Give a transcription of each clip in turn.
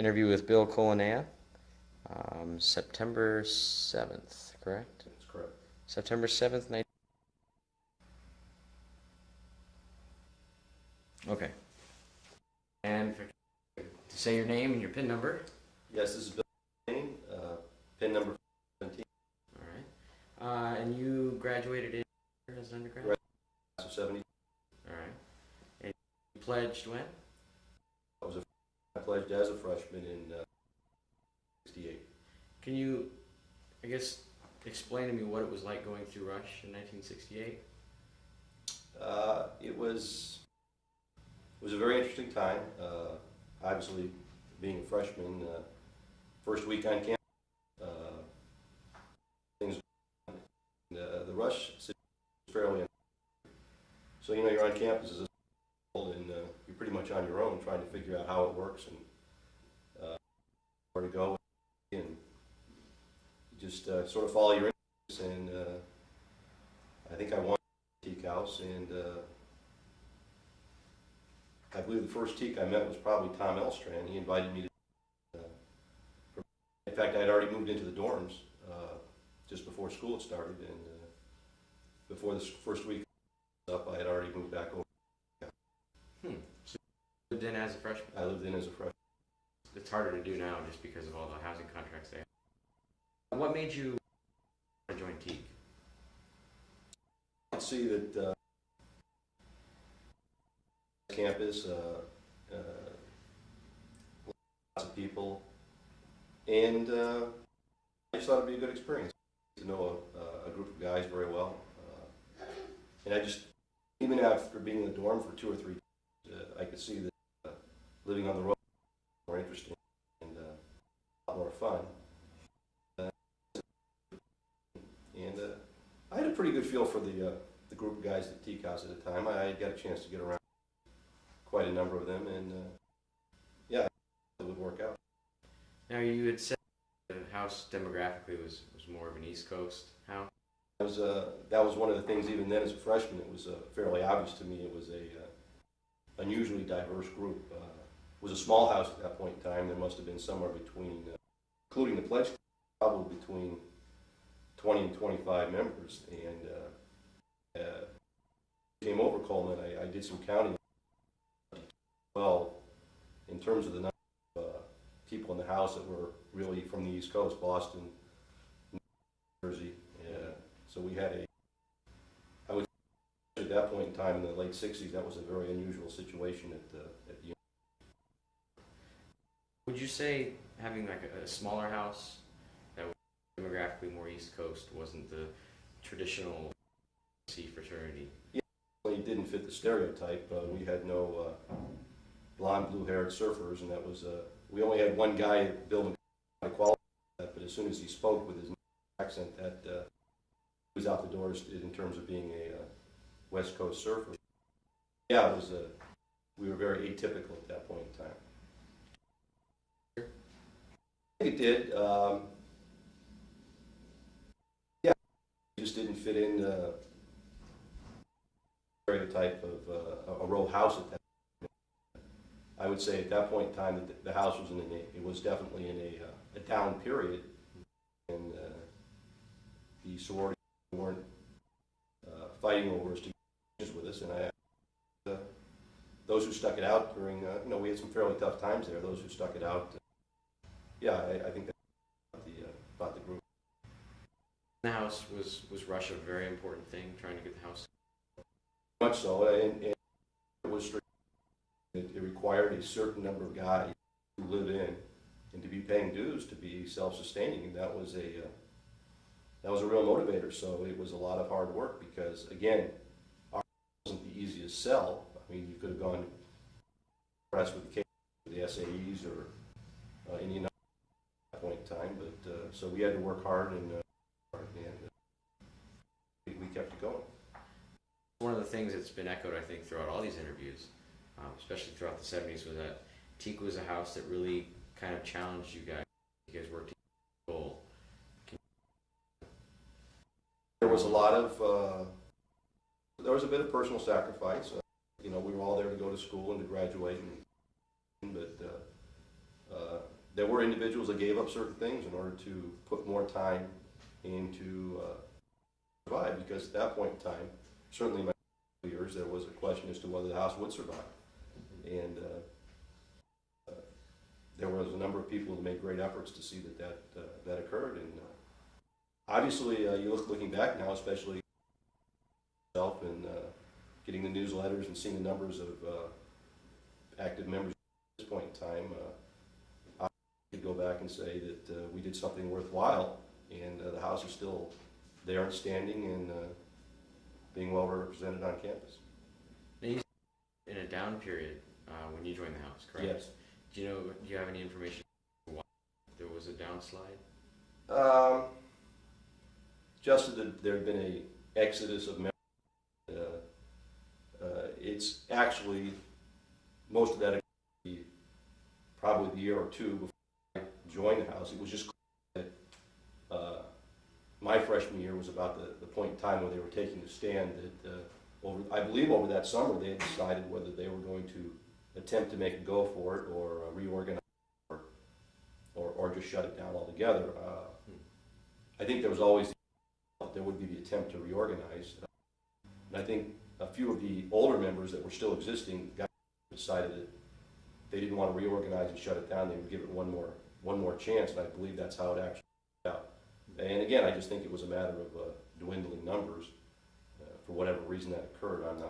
interview with Bill Cullinane, September 7th, correct? That's correct. September 7th, Okay. And to say your name and your PIN number. Yes, this is Bill Cullinane, PIN number 17. All right. And you graduated in as an undergrad? Class of 70. All right. And you pledged when? I pledged as a freshman in 68. Can you, I guess, explain to me what it was like going through Rush in 1968? It was a very interesting time. Obviously, being a freshman, first week on campus, things. The Rush situation is fairly. So you're on campus as a school, and you're pretty much on your own, trying to figure out how it works and where to go, and you just sort of follow your interests. And I think I won Teak House, and I believe the first Teak I met was probably Tom Elstrand. He invited me to. In fact, I had already moved into the dorms just before school had started, and before this first week up, I had already moved back over. So you lived in as a freshman? I lived in as a freshman. It's harder to do now just because of all the housing contracts they have. What made you join Teak? I could see that campus, lots of people, and I just thought it'd be a good experience to know a group of guys very well. And I just, even after being in the dorm for 2 or 3 days, I could see that living on the road was more interesting and a lot more fun. And I had a pretty good feel for the group of guys at Teak House at the time. I got a chance to get around quite a number of them, and yeah, it would work out. Now, you had said the house demographically was more of an East Coast house. That was one of the things. Even then, as a freshman, it was fairly obvious to me. It was a unusually diverse group. It was a small house at that point in time. There must have been somewhere between, including the pledge, probably between 20 and 25 members. And came over Coleman. I did some counting. Well, in terms of the number of people in the house that were really from the East Coast, Boston, New Jersey. So we had I would say at that point in time in the late 60s, that was a very unusual situation at the. Would you say having like a smaller house that was demographically more East Coast wasn't the traditional C fraternity? Yeah, it didn't fit the stereotype. We had no blonde, blue-haired surfers, and that was we only had one guy building qualify that. But as soon as he spoke with his accent, that he was out the doors in terms of being a West Coast surfer. Yeah, it was we were very atypical at that point in time. I think it did. Yeah, it just didn't fit in the stereotype of a row house at that point. I would say at that point in time that the house was it was definitely in a down period, and the sorority weren't fighting over us to get with us, and those who stuck it out during, we had some fairly tough times there. Those who stuck it out, yeah, I think that's about the group. The house was Rush a very important thing, trying to get the house? Much so, and it was strict. It required a certain number of guys to live in and to be paying dues to be self-sustaining, and that was a real motivator. So it was a lot of hard work because, again, ours wasn't the easiest sell. I mean, you could have gone to press with the SAEs or any number at that point in time, but so we had to work hard, and we kept it going. One of the things that's been echoed, I think, throughout all these interviews, especially throughout the 70s, was that Teak was a house that really kind of challenged you guys. You guys worked together for a goal. There was a lot of, there was a bit of personal sacrifice. We were all there to go to school and to graduate, but there were individuals that gave up certain things in order to put more time into survive, because at that point in time, certainly in my years, there was a question as to whether the house would survive. And there was a number of people who made great efforts to see that occurred. And obviously, looking back now, especially myself and getting the newsletters and seeing the numbers of active members at this point in time, I could go back and say that we did something worthwhile, and the house is still there and standing and being well represented on campus. Now you said in a down period when you joined the house, correct? Yes. Do you have any information why there was a downslide? Just that there had been a exodus of members. It's actually, most of that probably the year or two before I joined the house. It was just that my freshman year was about the point in time where they were taking the stand that I believe over that summer they had decided whether they were going to attempt to make a go for it or reorganize or just shut it down altogether. I think there was always there would be the attempt to reorganize. And I think a few of the older members that were still existing decided that they didn't want to reorganize and shut it down. They would give it one more chance, and I believe that's how it actually turned out. And again, I just think it was a matter of dwindling numbers. For whatever reason that occurred, I'm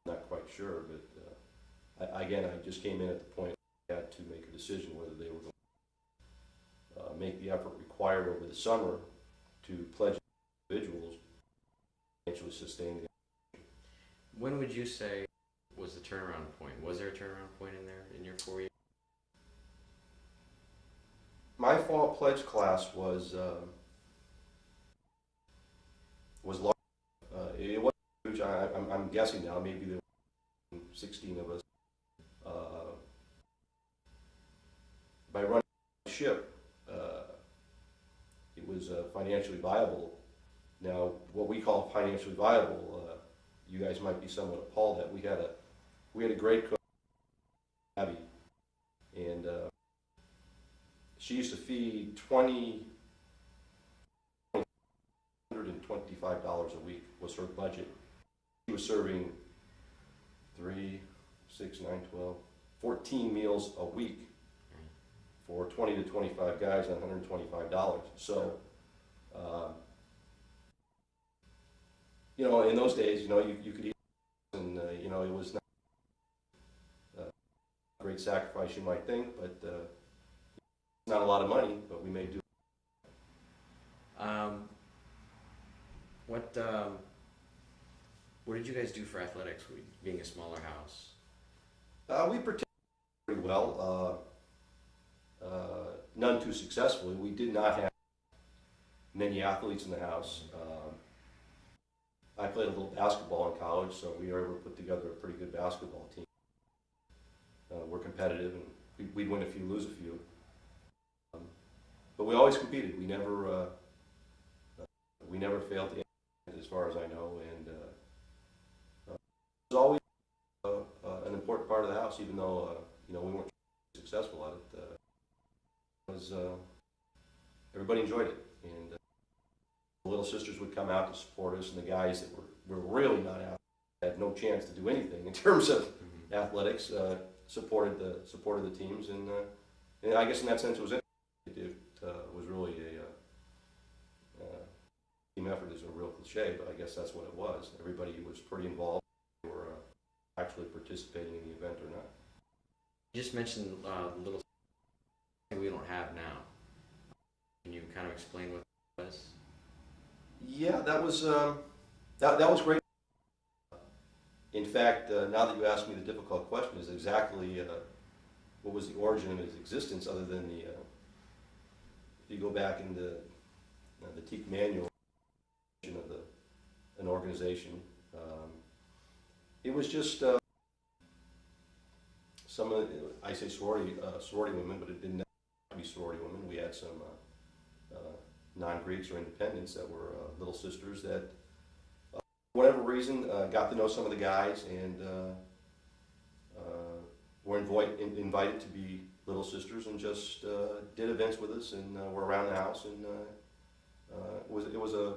not quite sure. But I just came in at the point where I had to make a decision whether they were going to make the effort required over the summer to pledge individuals to actually sustain the. When would you say was the turnaround point? Was there a turnaround point in your 4 years? My fall pledge class was large. It wasn't huge. I'm guessing now maybe there were 16 of us. By running the ship, it was financially viable. Now, what we call financially viable, you guys might be somewhat appalled at. We had a great cook, Abby, and she used to feed $225 a week was her budget. She was serving 3, 6, 9, 12, 14 meals a week for 20 to 25 guys on $125. So, in those days, you could eat, and it was not a great sacrifice, you might think, but it's not a lot of money, but we may do. What did you guys do for athletics, being a smaller house? We participated pretty well, none too successfully. We did not have many athletes in the house. I played a little basketball in college, so we were able to put together a pretty good basketball team. We're competitive, and we'd win a few, lose a few. But we always competed. We never failed to end, as far as I know, and it was always an important part of the house, even though we weren't successful at it. Everybody enjoyed it, and the little sisters would come out to support us, and the guys that were really not out, had no chance to do anything in terms of athletics, supported the teams, and I guess in that sense it was was really a team effort. Is a real cliche, but I guess that's what it was. Everybody was pretty involved. They were actually participating in the event or not. You just mentioned little thing we don't have now. Can you kind of explain what that was? Yeah, that was that was great. In fact, now that you asked me the difficult question, is exactly what was the origin of its existence, other than the if you go back in the TKE manual of an organization, it was just some of I say sorority women, but it didn't have to be sorority women. We had some non-Greeks or independents that were little sisters that, for whatever reason, got to know some of the guys and were invited to be little sisters and just did events with us and were around the house, and it was a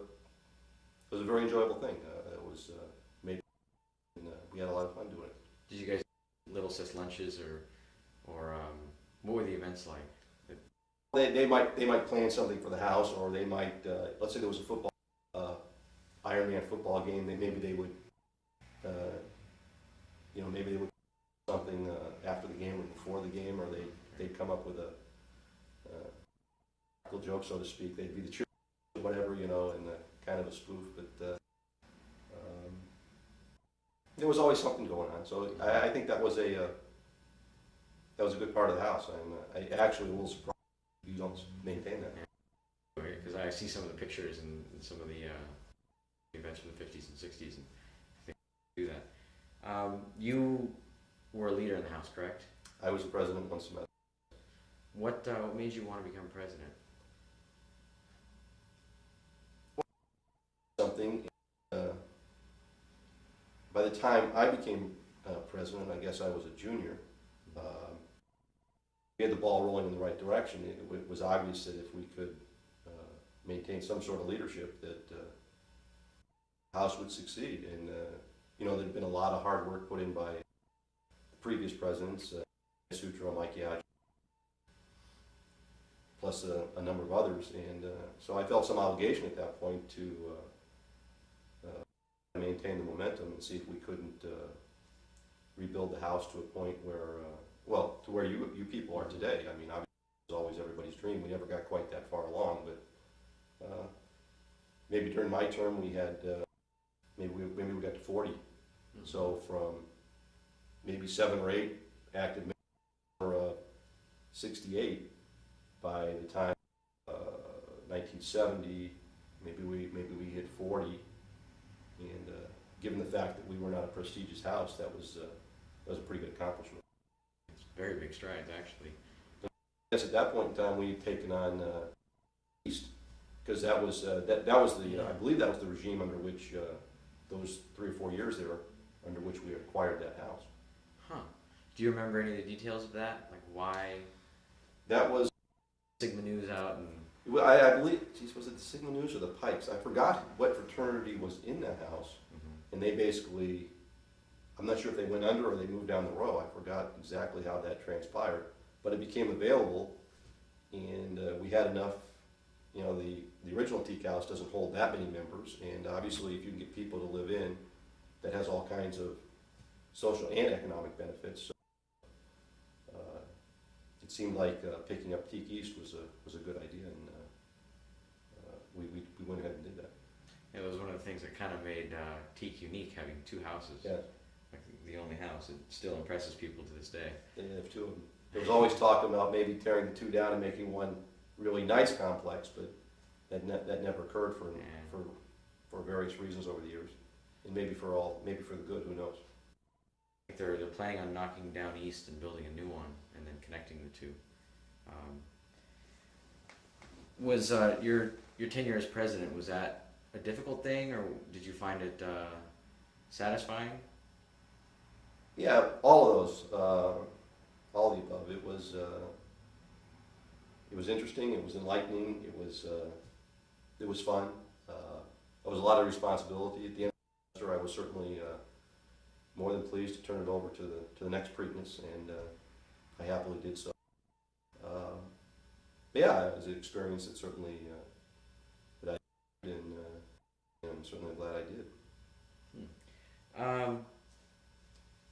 very enjoyable thing. It was made, and we had a lot of fun doing it. Did you guys do little sis lunches or what were the events like? They might plan something for the house, or they might let's say there was a football Ironman football game. Maybe they would maybe they would do something after the game or before the game, or they'd come up with a joke, so to speak. They'd be the cheerleader, whatever, and kind of a spoof, but there was always something going on. So I think that was a good part of the house. I actually a little surprised you don't maintain that. Because I see some of the pictures and some of the events from the 50s and 60s, and I think we do that. You were a leader in the house, correct? I was the president one semester. What made you want to become president? Something. By the time I became president, I guess I was a junior. We had the ball rolling in the right direction. It was obvious that if we could maintain some sort of leadership, that the house would succeed. And there'd been a lot of hard work put in by the previous presidents, Sutro, Michael Yagjian, plus a number of others. And so I felt some obligation at that point to maintain the momentum and see if we couldn't rebuild the house to a point where, to where you people are today. I mean, obviously it was always everybody's dream. We never got quite that far along, but maybe during my term we had, maybe we got to 40. Mm-hmm. So from maybe 7 or 8 active members for 68, by the time 1970, maybe we hit 40. And given the fact that we were not a prestigious house, that was a pretty good accomplishment. It's very big strides, actually. Yes, at that point in time, we had taken on East, because that was I believe that was the regime under which those 3 or 4 years there, under which we acquired that house. Huh. Do you remember any of the details of that? Like why? That was Sigma News out and. I believe, was it the Sigma News or the Pikes? I forgot what fraternity was in that house, and they basically, I'm not sure if they went under or they moved down the row. I forgot exactly how that transpired, but it became available, and we had enough. The original TKE house doesn't hold that many members, and obviously, if you can get people to live in, that has all kinds of social and economic benefits. So, it seemed like picking up TKE East was a good idea, and we went ahead and did that. Yeah, it was one of the things that kind of made TKE unique, having 2 houses. Yeah. Like the only house. It still impresses people to this day. They have 2 of them. There was always talk about maybe tearing the 2 down and making one really nice complex, but that never occurred for various reasons over the years, and maybe for the good. Who knows? I think they're planning on knocking down East and building a new one, and then connecting the 2. Was your tenure as president, was that a difficult thing, or did you find it satisfying? Yeah, all of those, all of the above. It was interesting. It was enlightening. It was fun. It was a lot of responsibility. At the end of the semester, I was certainly more than pleased to turn it over to the next Preakness, and I happily did so. Yeah, it was an experience that certainly that I did, and I'm certainly glad I did.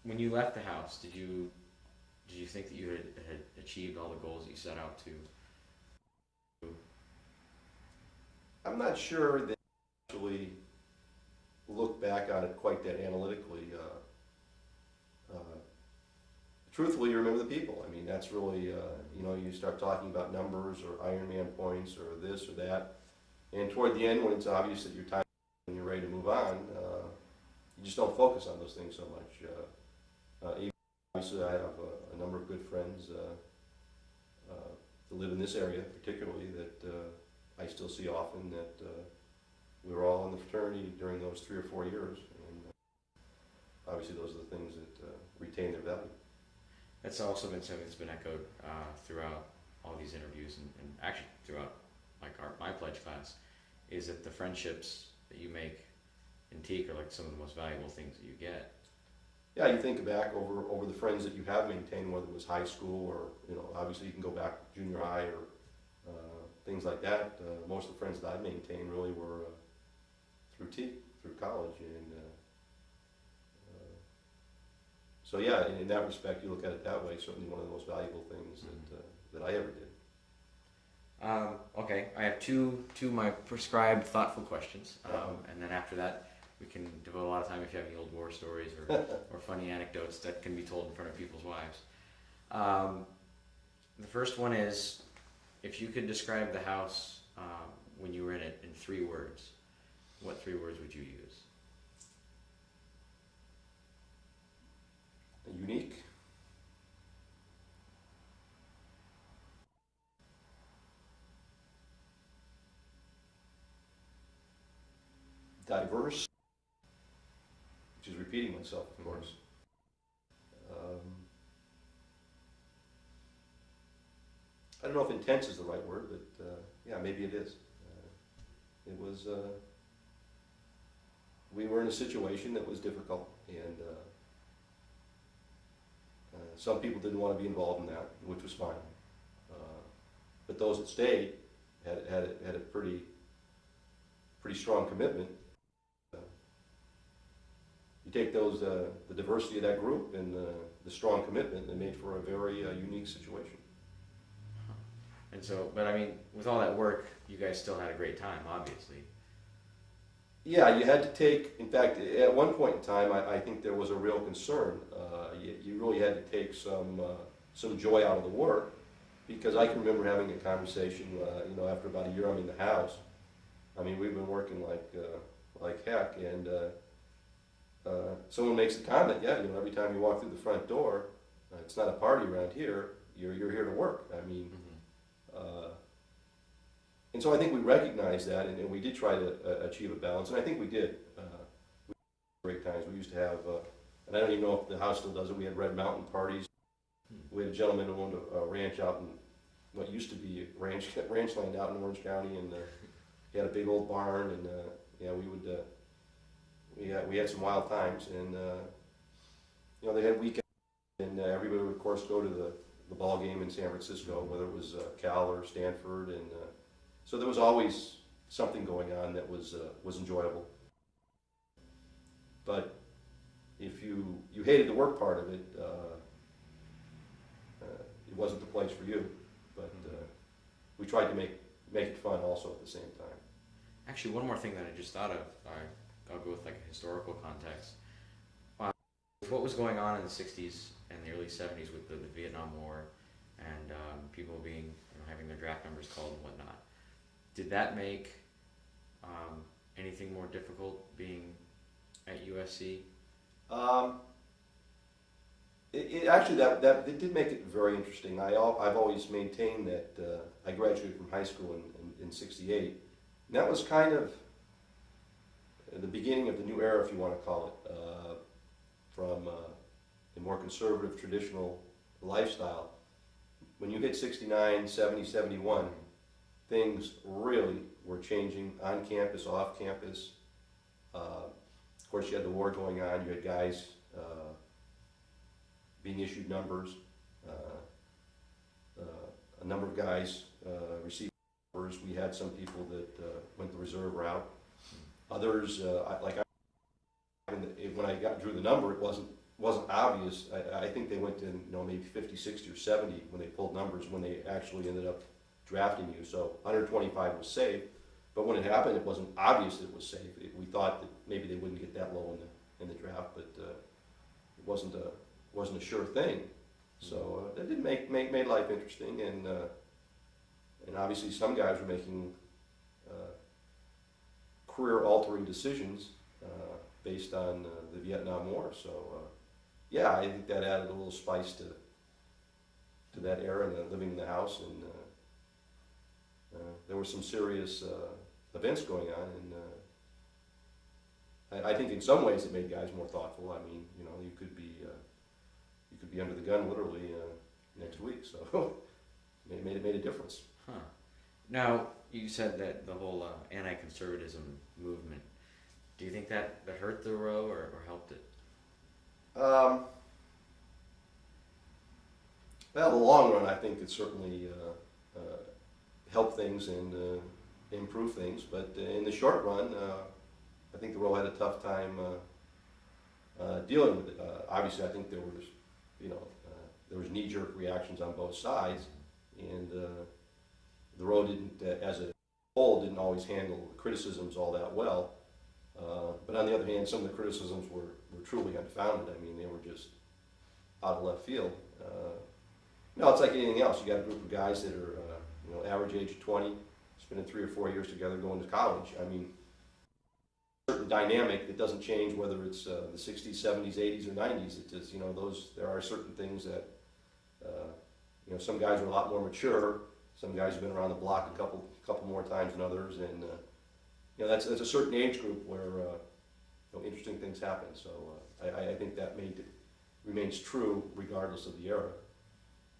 When you left the house, did you think that you had achieved all the goals that you set out to? I'm not sure that I actually look back on it quite that analytically. Truthfully, you remember the people. I mean, that's really, you start talking about numbers or Ironman points or this or that. And toward the end, when it's obvious that your time and you're ready to move on, you just don't focus on those things so much. Even obviously, I have a number of good friends that live in this area, particularly, that I still see often, that we were all in the fraternity during those 3 or 4 years. And obviously, those are the things that retain their value. That's also been something that's been echoed throughout all these interviews, and actually throughout like my pledge class, is that the friendships that you make in Teak are like some of the most valuable things that you get. Yeah, you think back over the friends that you have maintained, whether it was high school or, obviously you can go back to junior high or things like that. Most of the friends that I maintained really were through through college. And so yeah, in that respect, you look at it that way, certainly one of the most valuable things that I ever did. Okay, I have two my prescribed thoughtful questions, and then after that we can devote a lot of time if you have any old war stories or funny anecdotes that can be told in front of people's wives. The first one is, if you could describe the house when you were in it in 3 words, what 3 words would you use? Unique, diverse, which is repeating myself, of course. I don't know if intense is the right word, but yeah, maybe it is. It was, we were in a situation that was difficult, and some people didn't want to be involved in that, which was fine. But those that stayed had a pretty strong commitment. You take those, the diversity of that group and the strong commitment, they made for a very unique situation. And so, but I mean, with all that work, you guys still had a great time, obviously. Yeah, you had to take, in fact, at one point in time, I think there was a real concern. You really had to take some joy out of the work, because I can remember having a conversation, after about a year I'm in the house. I mean, we've been working like heck, and someone makes the comment, yeah, every time you walk through the front door, it's not a party around here, you're here to work. I mean, and so I think we recognized that, and we did try to achieve a balance, and I think we did. We had great times. We used to have, and I don't even know if the house still does it, we had Red Mountain parties. We had a gentleman who owned a ranch out in what used to be ranch land out in Orange County, and he had a big old barn, and yeah, we had some wild times, and they had weekends, and everybody would of course go to the ball game in San Francisco, whether it was Cal or Stanford, and so there was always something going on that was enjoyable. But if you hated the work part of it, it wasn't the place for you. But we tried to make it fun also at the same time. Actually, one more thing that I just thought of, I'll go with like a historical context. What was going on in the 60s and the early 70s with the Vietnam War and people being, having their draft numbers called and whatnot, did that make anything more difficult being at USC? It actually that it did make it very interesting. I've always maintained that I graduated from high school in '68. And that was kind of the beginning of the new era, if you want to call it, from a more conservative, traditional lifestyle. When you hit 69, 70, 71, things really were changing on campus, off campus. Of course, you had the war going on. You had guys being issued numbers. A number of guys received numbers. We had some people that went the reserve route. Others, when I drew the number, it wasn't obvious. I think they went to maybe 50, 60, or 70 when they pulled numbers, when they actually ended up drafting you. So 125 was safe, but when it happened, it wasn't obvious that it was safe. We thought that maybe they wouldn't get that low in the draft, but it wasn't a sure thing. So that did made life interesting, and obviously some guys were making career-altering decisions based on the Vietnam War. So yeah, I think that added a little spice to that era and living in the house, and there were some serious events going on, and I think in some ways it made guys more thoughtful. I mean, you could be you could be under the gun literally next week. So it made a difference. Huh. Now, you said that the whole anti-conservatism movement, do you think that hurt the row or helped it? Well, in the long run, I think it certainly helped things and improve things. But in the short run, I think the row had a tough time dealing with it. Obviously, I think there was, there was knee-jerk reactions on both sides, and the row didn't, as a whole, didn't always handle the criticisms all that well. But on the other hand, some of the criticisms were truly unfounded. I mean, they were just out of left field. It's like anything else. You got a group of guys that are, average age of 20, spending 3 or 4 years together going to college. I mean, a certain dynamic that doesn't change whether it's the 60s, 70s, 80s, or 90s. It just, there are certain things that, some guys are a lot more mature. Some guys have been around the block a couple more times than others, and that's a certain age group where interesting things happen. So I think that remains true regardless of the era.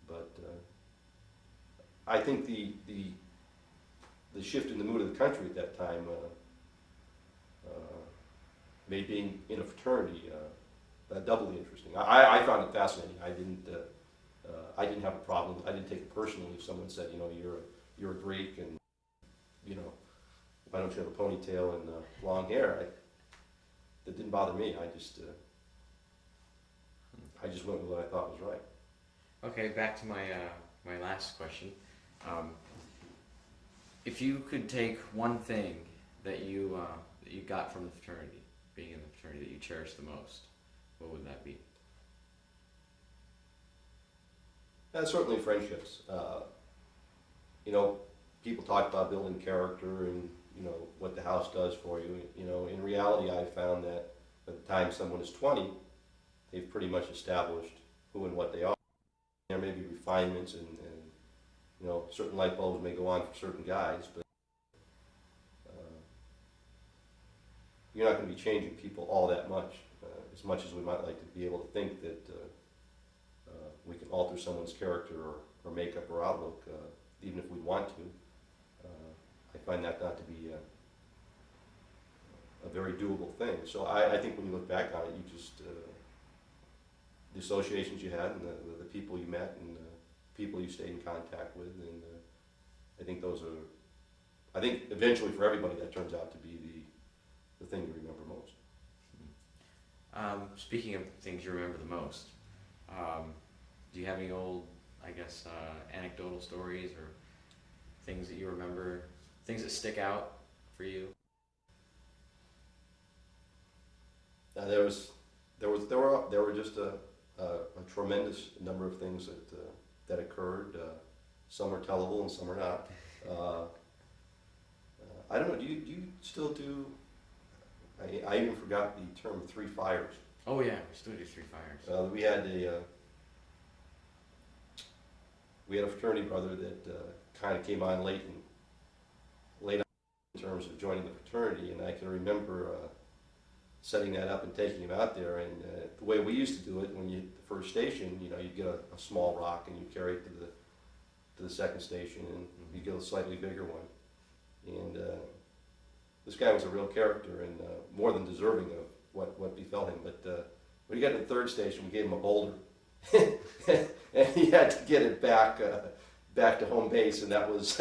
But I think the shift in the mood of the country at that time made being in a fraternity doubly interesting. I found it fascinating. I didn't have a problem. I didn't take it personally if someone said, you're a Greek and why don't you have a ponytail and long hair? That didn't bother me. I just went with what I thought was right. Okay, back to my my last question. If you could take one thing that you got from the fraternity, being in the fraternity, that you cherish the most, what would that be? Certainly friendships. People talk about building character and what the house does for you. In reality, I found that by the time someone is 20, they've pretty much established who and what they are. There may be refinements and certain light bulbs may go on for certain guys, but you're not going to be changing people all that much as we might like to be able to think that we can alter someone's character or makeup or outlook, even if we want to. I find that not to be a very doable thing. So I think when you look back on it, you just the associations you had and the people you met and the people you stayed in contact with, and I think eventually for everybody that turns out to be the thing you remember most. Speaking of things you remember the most, do you have any old, anecdotal stories or things that you remember, things that stick out for you? There were just a tremendous number of things that occurred. Some are tellable and some are not. I don't know. Do you still do? I even forgot the term 3 fires. Oh yeah, we still do 3 fires. We had a fraternity brother that kind of came on late in terms of joining the fraternity, and I can remember setting that up and taking him out there. And the way we used to do it, when the first station, you'd get a small rock and you carry it to the second station, and you get a slightly bigger one. And this guy was a real character and more than deserving of what befell him. But when he got to the third station, we gave him a boulder. And he had to get it back to home base, and that was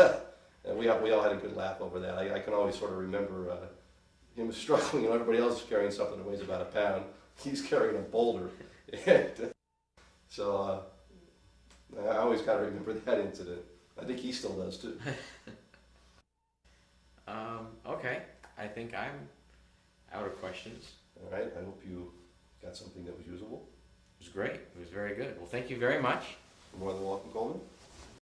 we all had a good laugh over that. I can always sort of remember him struggling, and everybody else is carrying something that weighs about a pound. He's carrying a boulder, and so I always kind of remember that incident. I think he still does too. Okay, I think I'm out of questions. All right, I hope you got something that was usable. It was great. It was very good. Well, thank you very much. You're more than welcome, Coleman.